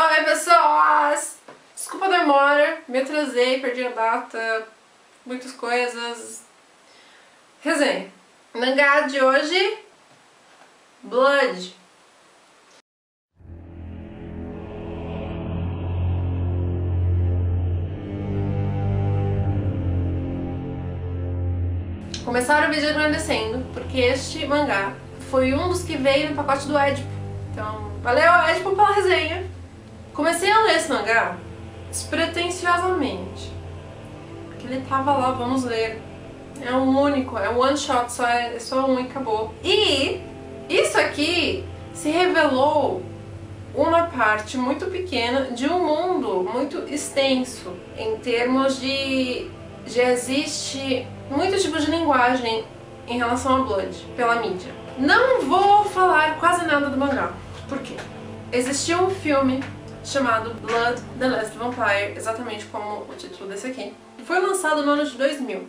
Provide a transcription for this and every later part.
Oi pessoas! Desculpa a demora, me atrasei, perdi a data, muitas coisas. Resenha. Mangá de hoje, Blood. Começaram o vídeo agradecendo, porque este mangá foi um dos que veio no pacote do Édipo. Então, valeu Édipo pela resenha. Comecei a ler esse mangá despretensiosamente, porque ele tava lá, vamos ler. É um único, é um one shot, só um e acabou. E isso aqui se revelou uma parte muito pequena de um mundo muito extenso em termos de já existe muitos tipos de linguagem em relação a Blood pela mídia. Não vou falar quase nada do mangá. Por quê? Existiu um filme chamado Blood the Last Vampire, exatamente como o título desse aqui. Foi lançado no ano de 2000.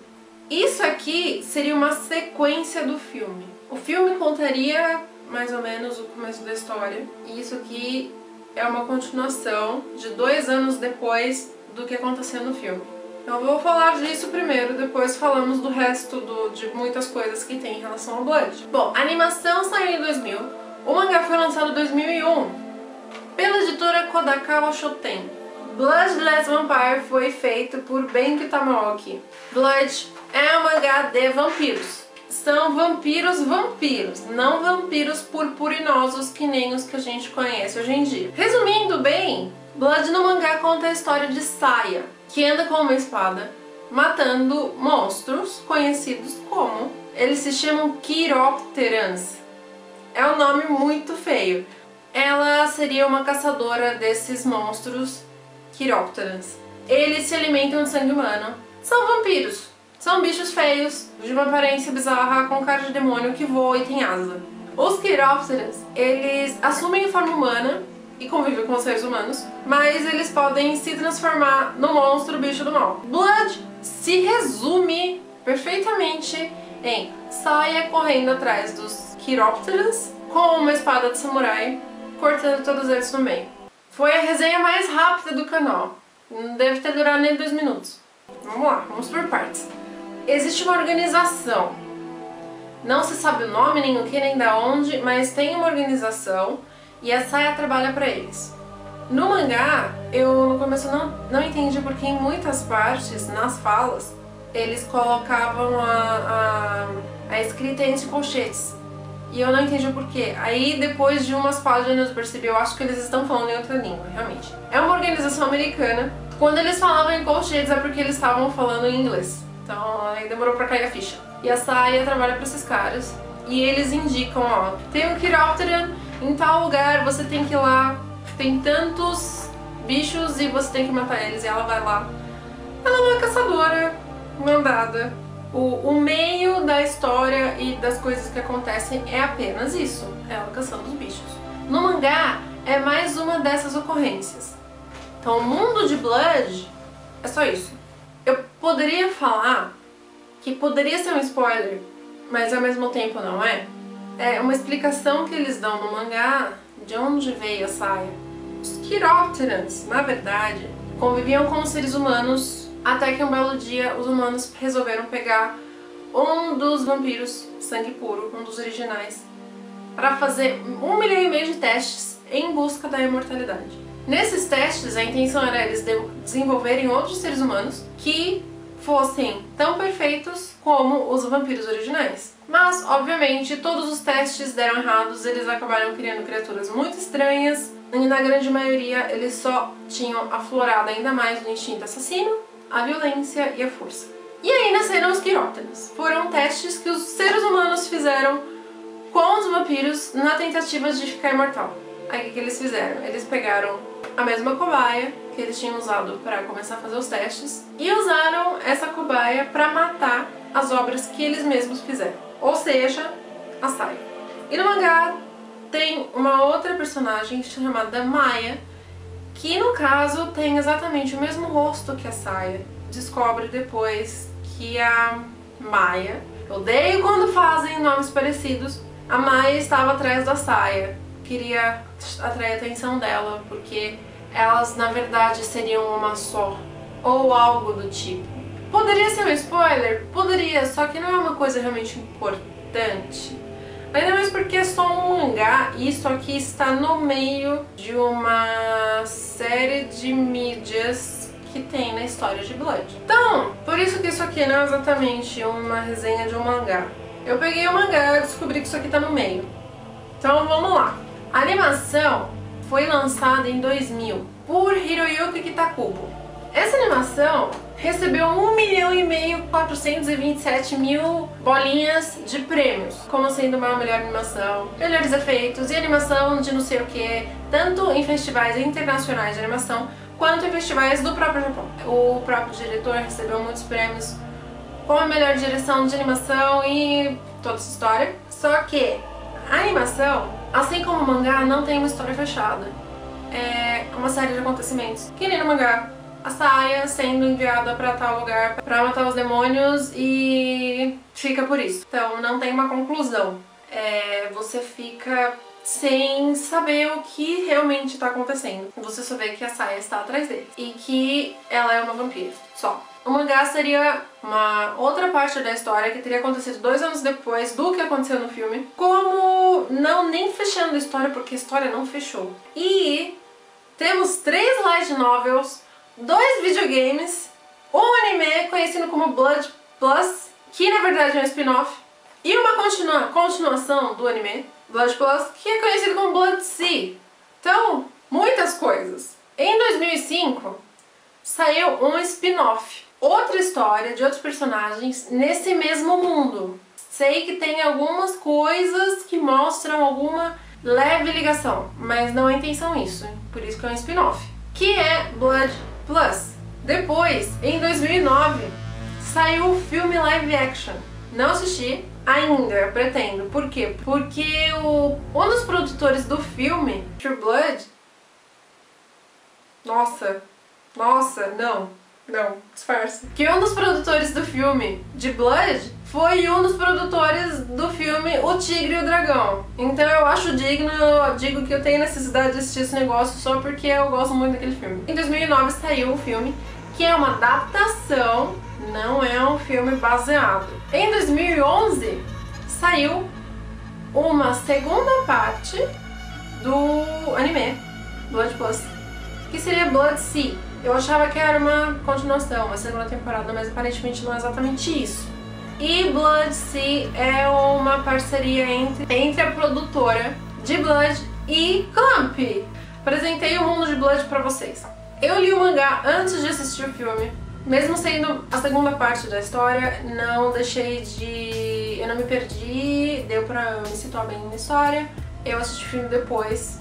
Isso aqui seria uma sequência do filme. O filme contaria mais ou menos o começo da história, e isso aqui é uma continuação de 2 anos depois do que aconteceu no filme. Então eu vou falar disso primeiro, depois falamos do resto de muitas coisas que tem em relação ao Blood. Bom, a animação saiu em 2000, o mangá foi lançado em 2001 pela editora Kodakawa Shoten. Blood the Last Vampire foi feito por Benki Tamaoki. Blood é um mangá de vampiros. São vampiros, não vampiros purpurinosos que nem os que a gente conhece hoje em dia. Resumindo bem, Blood no mangá conta a história de Saya, que anda com uma espada, matando monstros conhecidos como... Eles se chamam Chiropterans. É um nome muito feio. Ela seria uma caçadora desses monstros Chiropterans. Eles se alimentam de sangue humano. São vampiros. São bichos feios, de uma aparência bizarra, com cara de demônio que voa e tem asa. Os Chiropterans, eles assumem forma humana e convivem com os seres humanos, mas eles podem se transformar no monstro bicho do mal. Blood se resume perfeitamente em Saya correndo atrás dos Chiropterans com uma espada de samurai, cortando todos eles no meio. Foi a resenha mais rápida do canal. Não deve ter durado nem 2 minutos. Vamos lá, vamos por partes. Existe uma organização. Não se sabe o nome, nem o que, nem da onde, mas tem uma organização e a Saya trabalha pra eles. No mangá, eu no começo não entendi porque em muitas partes, nas falas, eles colocavam a escrita entre colchetes. E eu não entendi o porquê. Aí depois de umas páginas eu percebi, eu acho que eles estão falando em outra língua, realmente. É uma organização americana. Quando eles falavam em colchetes é porque eles estavam falando em inglês. Então aí demorou pra cair a ficha. E a Saya trabalha pra esses caras. E eles indicam, ó, tem um Chiropteran em tal lugar, você tem que ir lá. Tem tantos bichos e você tem que matar eles. E ela vai lá. Ela é uma caçadora mandada. O meio da história e das coisas que acontecem é apenas isso, ela caçando os bichos. No mangá é mais uma dessas ocorrências. Então o mundo de Blood é só isso. Eu poderia falar que poderia ser um spoiler, mas ao mesmo tempo não é. É uma explicação que eles dão no mangá de onde veio a Saya. Os Chiropterans, na verdade, conviviam com os seres humanos até que um belo dia os humanos resolveram pegar um dos vampiros sangue puro, um dos originais, para fazer 1,5 milhão de testes em busca da imortalidade. Nesses testes, a intenção era eles desenvolverem outros seres humanos que fossem tão perfeitos como os vampiros originais. Mas, obviamente, todos os testes deram errados, eles acabaram criando criaturas muito estranhas e na grande maioria eles só tinham aflorado ainda mais o instinto assassino, a violência e a força. E aí nasceram os Chiropterans. Foram testes que os seres humanos fizeram com os vampiros na tentativa de ficar imortal. Aí o que eles fizeram? Eles pegaram a mesma cobaia que eles tinham usado para começar a fazer os testes e usaram essa cobaia para matar as obras que eles mesmos fizeram. Ou seja, a Saya. E no mangá tem uma outra personagem chamada Maya, que no caso tem exatamente o mesmo rosto que a Saya. Descobre depois que a Maya, odeio quando fazem nomes parecidos, a Maya estava atrás da Saya, queria atrair a atenção dela, porque elas na verdade seriam uma só, ou algo do tipo. Poderia ser um spoiler? Poderia, só que não é uma coisa realmente importante. Ainda mais porque é só um mangá e isso aqui está no meio de uma série de mídias que tem na história de Blood. Então, por isso que isso aqui não é exatamente uma resenha de um mangá. Eu peguei o mangá e descobri que isso aqui tá no meio. Então vamos lá. A animação foi lançada em 2000 por Hiroyuki Kitakubo. Essa animação recebeu 1.427.000 bolinhas de prêmios, como sendo uma melhor animação, melhores efeitos e animação de não sei o que, tanto em festivais internacionais de animação, quanto em festivais do próprio Japão. O próprio diretor recebeu muitos prêmios como a melhor direção de animação e toda essa história. Só que a animação, assim como o mangá, não tem uma história fechada. É uma série de acontecimentos, que nem no mangá. A Saia sendo enviada pra tal lugar pra matar os demônios e fica por isso. Então não tem uma conclusão. Você fica sem saber o que realmente tá acontecendo. Você só vê que a Saia está atrás dele e que ela é uma vampira, só. O mangá seria uma outra parte da história que teria acontecido 2 anos depois do que aconteceu no filme. Como não nem fechando a história, porque a história não fechou. E temos 3 light novels, 2 videogames, um anime conhecido como Blood Plus, que na verdade é um spin-off, e uma continuação do anime, Blood Plus, que é conhecido como Blood Sea. Então, muitas coisas. Em 2005, saiu um spin-off, outra história de outros personagens nesse mesmo mundo. Sei que tem algumas coisas que mostram alguma leve ligação, mas não é intenção isso, por isso que é um spin-off, que é Blood Plus. Depois, em 2009, saiu o filme live action. Não assisti ainda, pretendo. Por quê? Porque um dos produtores do filme, True Blood... Nossa, não, disfarça. Que um dos produtores do filme de Blood foi um dos produtores do filme O Tigre e o Dragão. Então eu acho digno, eu digo que eu tenho necessidade de assistir esse negócio só porque eu gosto muito daquele filme. Em 2009 saiu o filme, que é uma adaptação, não é um filme baseado. Em 2011 saiu uma segunda parte do anime, Blood Plus, que seria Blood Sea. Eu achava que era uma continuação, uma segunda temporada, mas aparentemente não é exatamente isso. E Blood Sea é uma parceria entre a produtora de Blood e Clamp. Apresentei o mundo de Blood pra vocês. Eu li o mangá antes de assistir o filme. Mesmo sendo a segunda parte da história, não deixei de... eu não me perdi, deu pra me situar bem na história. Eu assisti o filme depois.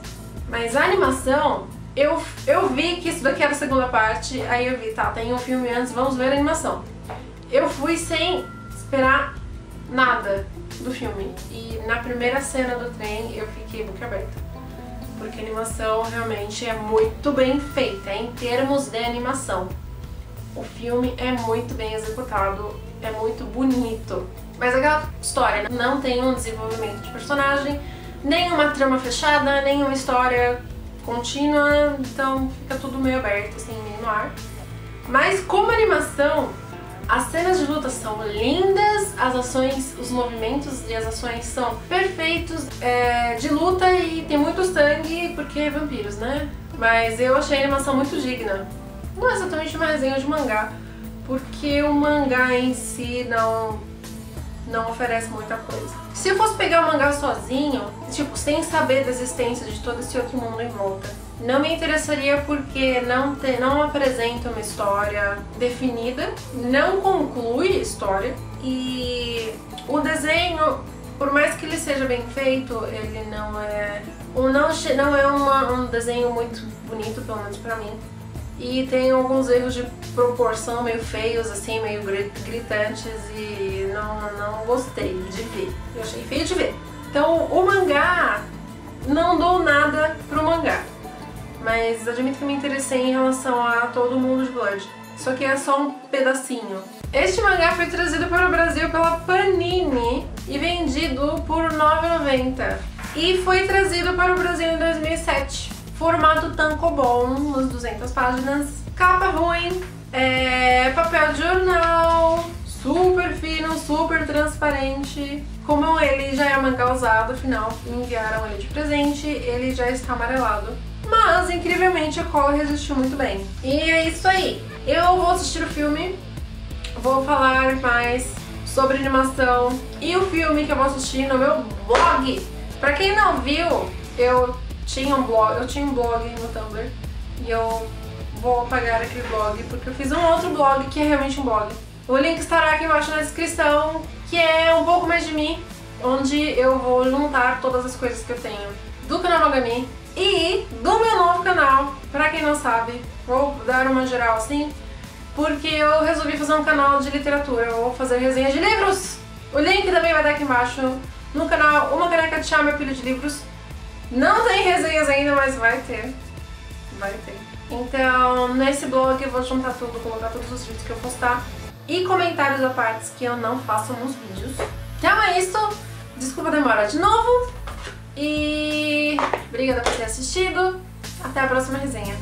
Mas a animação, eu vi que isso daqui era a segunda parte, aí eu vi, tá, tem um filme antes, vamos ver a animação. Eu fui sem esperar nada do filme. E na primeira cena do trem eu fiquei boca aberta. Porque a animação realmente é muito bem feita, em termos de animação. O filme é muito bem executado, é muito bonito. Mas aquela história não tem um desenvolvimento de personagem, nem uma trama fechada, nem uma história contínua, então fica tudo meio aberto, assim, meio no ar. Mas como animação, as cenas de luta são lindas, as ações, os movimentos e as ações são perfeitos de luta e tem muito sangue porque é vampiros, né? Mas eu achei a animação muito digna. Não é exatamente uma resenha de mangá, porque o mangá em si não oferece muita coisa. Se eu fosse pegar o mangá sozinho, tipo, sem saber da existência de todo esse outro mundo em volta, não me interessaria porque não apresenta uma história definida, não conclui a história e o desenho, por mais que ele seja bem feito, ele não é um desenho muito bonito, pelo menos pra mim. E tem alguns erros de proporção meio feios, assim, meio gritantes e não gostei de ver. Eu achei feio de ver. Então o mangá, não dou nada pro mangá. Mas admito que me interessei em relação a todo mundo de Blood. Só que é só um pedacinho. Este mangá foi trazido para o Brasil pela Panini e vendido por R$ 9,90. E foi trazido para o Brasil em 2007. formato tankobon, umas 200 páginas, capa ruim, papel de jornal, super fino, super transparente. Como ele já é mangá usado, afinal enviaram ele de presente, ele já está amarelado. Mas, incrivelmente, a cola resistiu muito bem. E é isso aí. Eu vou assistir o filme, vou falar mais sobre animação e o filme que eu vou assistir no meu blog. Pra quem não viu, eu tinha um blog no Tumblr e eu vou apagar aquele blog porque eu fiz um outro blog que é realmente um blog. O link estará aqui embaixo na descrição, que é um pouco mais de mim, onde eu vou juntar todas as coisas que eu tenho do canal Magami e do meu novo canal. Pra quem não sabe, vou dar uma geral assim, porque eu resolvi fazer um canal de literatura, eu vou fazer resenha de livros. O link também vai estar aqui embaixo no canal Uma Caneca de Chá, meu pilho de livros. Não tem resenhas ainda, mas vai ter. Vai ter. Então, nesse blog eu vou juntar tudo, colocar todos os vídeos que eu postar e comentários à parte que eu não faço nos vídeos. Então é isso. Desculpa a demora de novo. E obrigada por ter assistido. Até a próxima resenha.